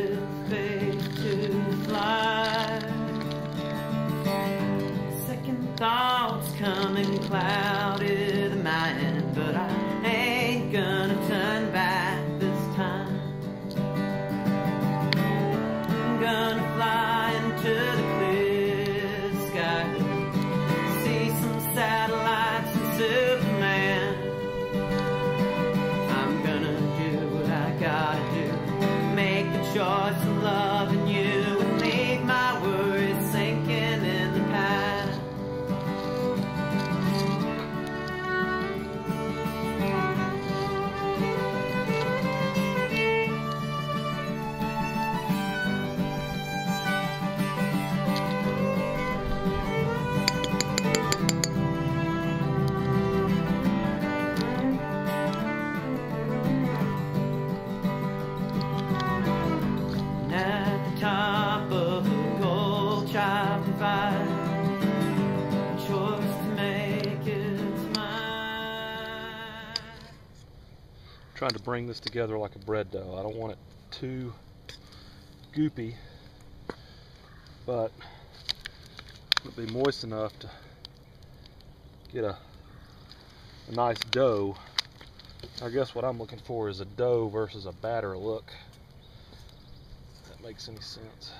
with faith to fly. Second thoughts coming clouded in my mind, but I ain't gonna turn back this time. I'm gonna fly into the clear sky, see some satellites and Superman. I'm gonna do what I gotta do, make the choice of loving you and leave my worries sinking in the past. Top of the gold chopped divide, choice to make is mine. Trying to bring this together like a bread dough. I don't want it too goopy, but it'll be moist enough to get a nice dough. I guess what I'm looking for is a dough versus a batter look. Makes any sense.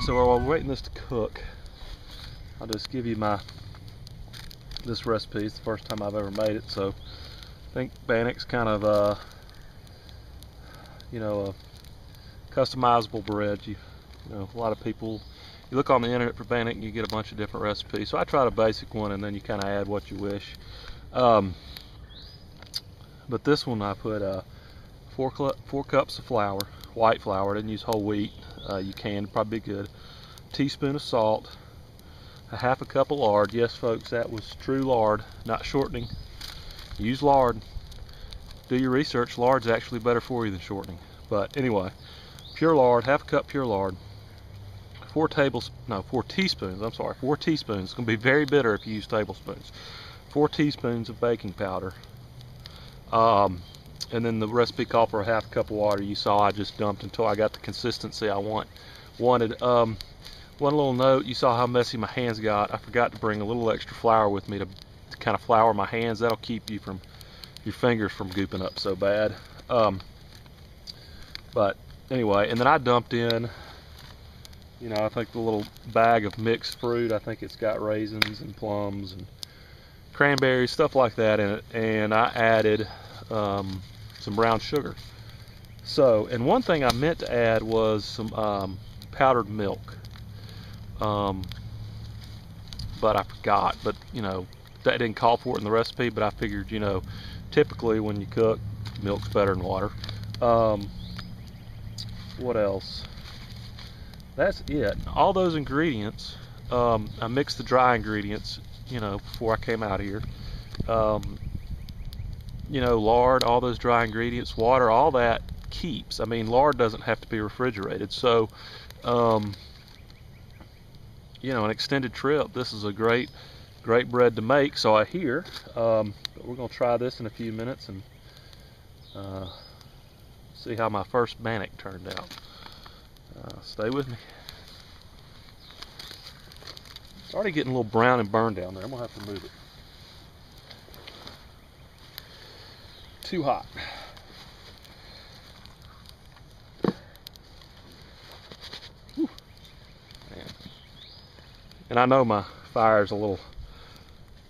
So while we're waiting this to cook, I'll just give you this recipe. It's the first time I've ever made it, so I think Bannock's kind of a customizable bread. You know, a lot of people, you look on the internet for Bannock and you get a bunch of different recipes. So I tried a basic one and then you kind of add what you wish. But this one I put 4 cups of flour, white flour. I didn't use whole wheat. You can, probably be good. Teaspoon of salt, a half a cup of lard. Yes, folks, that was true lard, not shortening. Use lard. Do your research. Lard's actually better for you than shortening. But anyway, pure lard, half a cup pure lard. 4 teaspoons. I'm sorry, 4 teaspoons. It's going to be very bitter if you use tablespoons. 4 teaspoons of baking powder. And then the recipe called for a half cup of water. You saw I just dumped until I got the consistency I wanted. One little note, you saw how messy my hands got. I forgot to bring a little extra flour with me to kind of flour my hands. That'll keep you from your fingers from gooping up so bad. But anyway, and then I dumped in, you know, I think the little bag of mixed fruit, I think it's got raisins and plums and cranberries, stuff like that in it, and I added some brown sugar. So, and one thing I meant to add was some powdered milk, but I forgot. But you know, that didn't call for it in the recipe, but I figured, you know, typically when you cook, milk's better than water. What else? That's it. All those ingredients, I mixed the dry ingredients, you know, before I came out here. You know, lard, all those dry ingredients, water, all that keeps. I mean, lard doesn't have to be refrigerated. So, you know, an extended trip, this is a great bread to make. So I hear, but we're going to try this in a few minutes and see how my first Bannock turned out. Stay with me. It's already getting a little brown and burned down there. I'm going to have to move it. Too hot. Whew. Man. And I know my fire's a little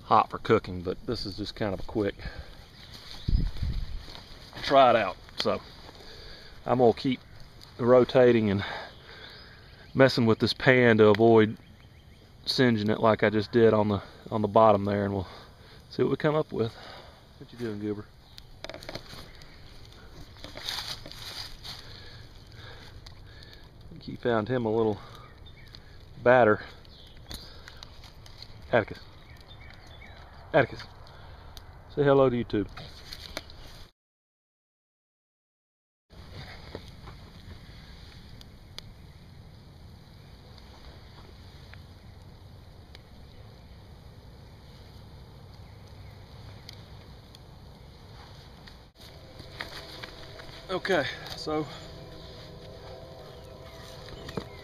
hot for cooking, but this is just kind of a quick try it out. So I'm gonna keep rotating and messing with this pan to avoid singeing it like I just did on the bottom there, and we'll see what we come up with. What you doing, Goober? I think he found him a little batter. Atticus. Atticus. Say hello to YouTube. Okay, so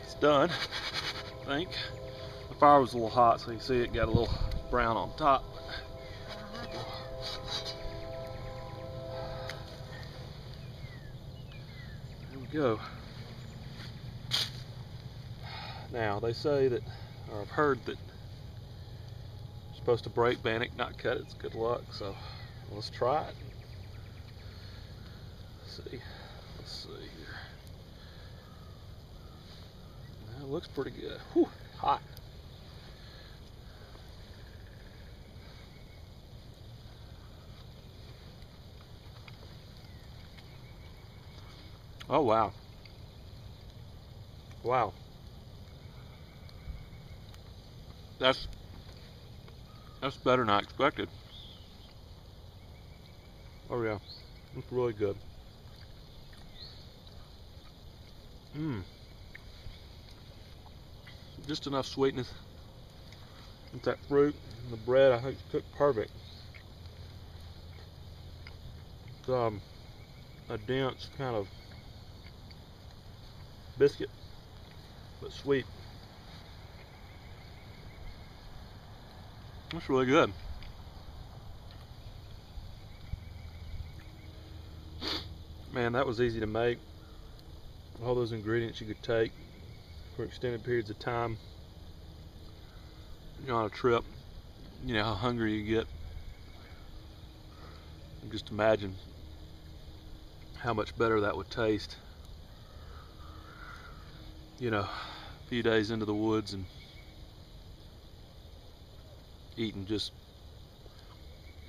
it's done, I think. The fire was a little hot, so you see it got a little brown on top. There we go. Now, they say that, or I've heard that you're supposed to break Bannock, not cut it. It's good luck, so let's try it. Let's see here. That looks pretty good. Whew, hot. Oh wow. Wow. That's better than I expected. Oh yeah, it's really good. Just enough sweetness with that fruit and the bread. I think it's cooked perfect. It's a dense kind of biscuit, but sweet. That's really good. Man, that was easy to make. All those ingredients you could take for extended periods of time. You're on a trip, you know how hungry you get. Just imagine how much better that would taste, you know, a few days into the woods and eating just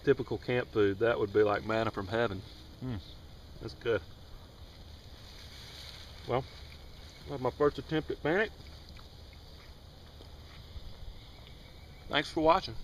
typical camp food. That would be like manna from heaven. That's good. Well, that was my first attempt at Bannock. Thanks for watching.